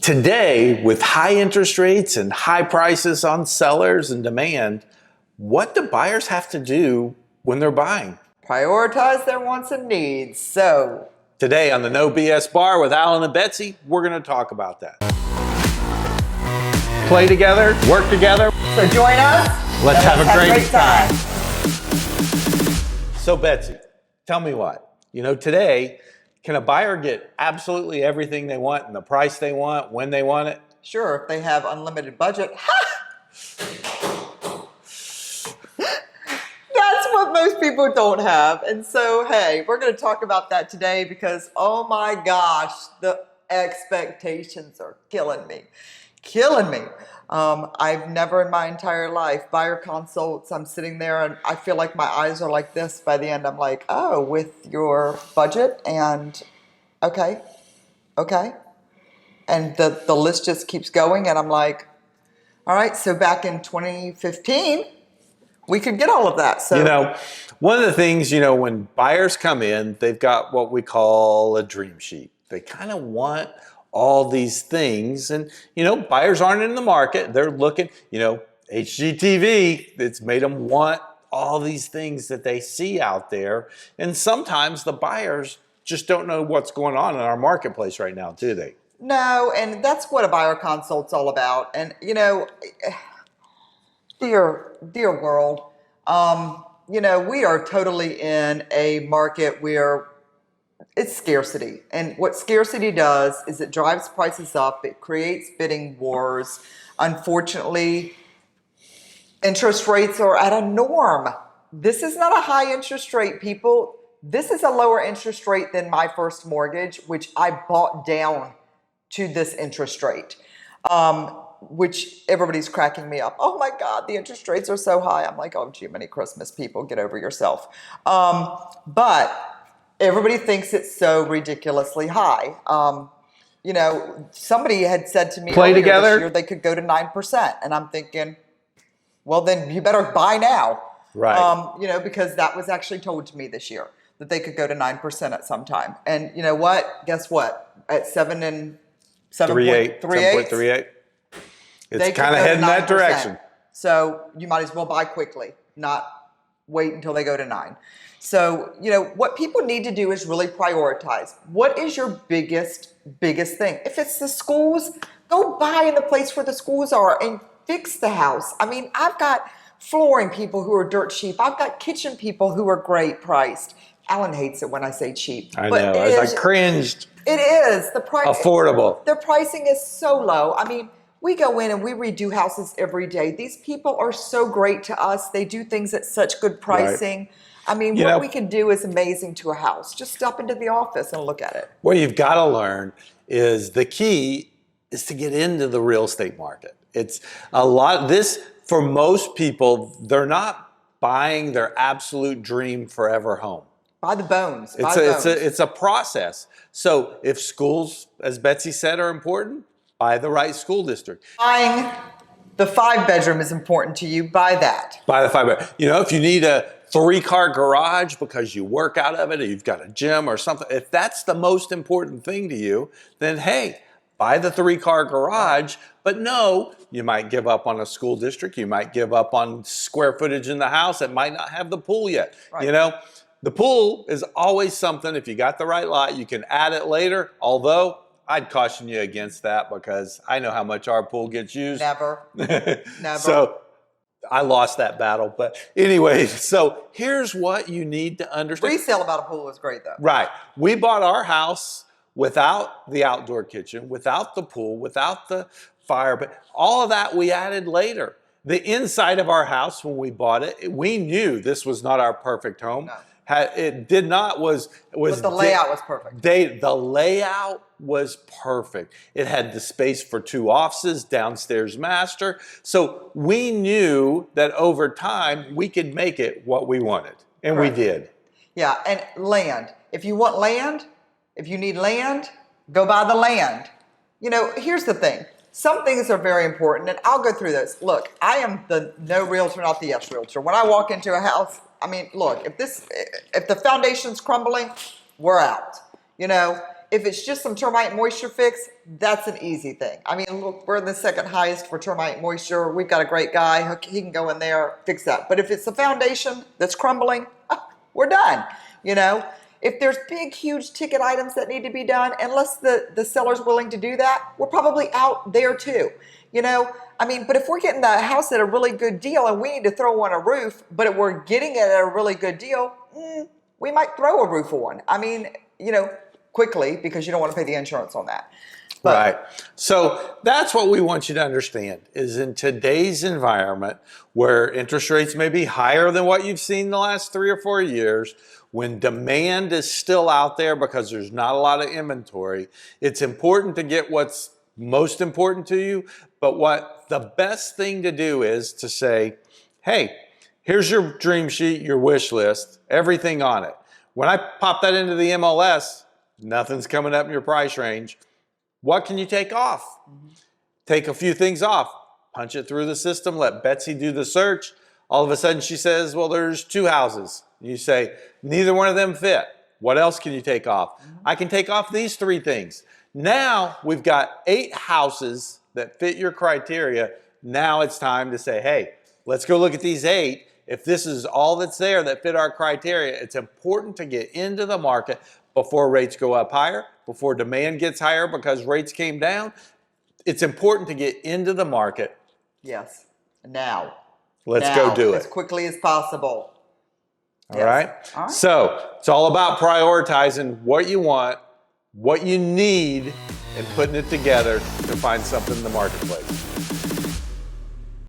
Today, with high interest rates and high prices on sellers and demand, what do buyers have to do when they're buying? Prioritize their wants and needs. So, today on the No BS Bar with Alan and Betsy, we're going to talk about that. Play together, work together. So join us. Let's have a great time. So Betsy, tell me what, today, can a buyer get absolutely everything they want and the price they want, when they want it? Sure, if they have unlimited budget. That's what most people don't have. And so, hey, we're going to talk about that today because, oh my gosh, the expectations are killing me. I've never in my entire life, buyer consults, I'm sitting there and I feel like my eyes are like this. By the end, I'm like, oh, with your budget and okay. And the list just keeps going and I'm like, all right, so back in 2015, we could get all of that. So, one of the things, when buyers come in, they've got what we call a dream sheet. They kind of want all these things and, buyers aren't in the market. They're looking, HGTV, it's made them want all these things that they see out there. And sometimes the buyers just don't know what's going on in our marketplace right now, do they? No, and that's what a buyer consult's all about. And, dear world, we are totally in a market where it's scarcity. And what scarcity does is it drives prices up. It creates bidding wars. Unfortunately, interest rates are at a norm. This is not a high interest rate, people. This is a lower interest rate than my first mortgage, which I bought down to this interest rate, which everybody's cracking me up. Oh my God, the interest rates are so high. I'm like, oh, gee, many Christmas people, get over yourself. But everybody thinks it's so ridiculously high. Somebody had said to me earlier this year they could go to 9%. And I'm thinking, well, then you better buy now. Right. Because that was actually told to me this year that they could go to 9% at some time. And you know what? Guess what? At 7.38. It's kind of heading that direction. So you might as well buy quickly, not wait until they go to 9. So, what people need to do is really prioritize. What is your biggest thing? If it's the schools, go buy in the place where the schools are and fix the house. I mean, I've got flooring people who are dirt cheap. I've got kitchen people who are great priced. Alan hates it when I say cheap. I know. I cringed. It is. The price. Affordable. The pricing is so low. I mean, we go in and we redo houses every day. These people are so great to us. They do things at such good pricing. Right. I mean, what we can do is amazing to a house. Just stop into the office and look at it. What you've got to learn is the key is to get into the real estate market. It's a lot. This, for most people, they're not buying their absolute dream forever home. By the bones. It's a process. So if schools, as Betsy said, are important, buy the right school district. Buying the 5-bedroom is important to you. Buy that. Buy the 5-bedroom. If you need a 3-car garage because you work out of it or you've got a gym or something, if that's the most important thing to you, then hey, buy the 3-car garage. But no, you might give up on a school district. You might give up on square footage in the house. It might not have the pool yet. Right. The pool is always something. If you got the right lot, you can add it later. Although I'd caution you against that because I know how much our pool gets used. Never. So I lost that battle. But anyway, so here's what you need to understand. Resale about a pool is great though. Right. We bought our house without the outdoor kitchen, without the pool, without the fire, but all of that we added later. The inside of our house, when we bought it, we knew this was not our perfect home. No. It did not was But the layout was perfect. The layout was perfect. It had the space for 2 offices, downstairs master. So we knew that over time we could make it what we wanted, and we did. Yeah, and land. If you want land, if you need land, go buy the land. Here's the thing. Some things are very important, and I'll go through this. Look, I am the no realtor, not the yes realtor. When I walk into a house, I mean, look, if the foundation's crumbling, we're out. if it's just some termite moisture fix, that's an easy thing. I mean, look, we're the second highest for termite moisture. We've got a great guy. He can go in there, fix that. But if it's a foundation that's crumbling, we're done. You know, if there's big, huge ticket items that need to be done, unless the seller's willing to do that, we're probably out there too. You know, I mean, but if we're getting the house at a really good deal and we need to throw on a roof, but we're getting it at a really good deal, we might throw a roof on. I mean, you know, quickly, because you don't want to pay the insurance on that. But, right. So that's what we want you to understand is in today's environment where interest rates may be higher than what you've seen the last 3 or 4 years, when demand is still out there because there's not a lot of inventory, it's important to get what's most important to you. But what the best thing to do is to say, hey, here's your dream sheet, your wish list, everything on it. When I pop that into the MLS, nothing's coming up in your price range. What can you take off? Take a few things off, punch it through the system, let Betsy do the search. All of a sudden she says, well, there's 2 houses. You say, neither one of them fit. What else can you take off? I can take off these 3 things. Now we've got 8 houses that fit your criteria. Now it's time to say, hey, let's go look at these 8. If this is all that's there that fit our criteria, it's important to get into the market before rates go up higher, before demand gets higher because rates came down. It's important to get into the market. yes, now. Let's Now, go do as it. quickly as possible. All right? All right. So it's all about prioritizing what you want, what you need, and putting it together to find something in the marketplace.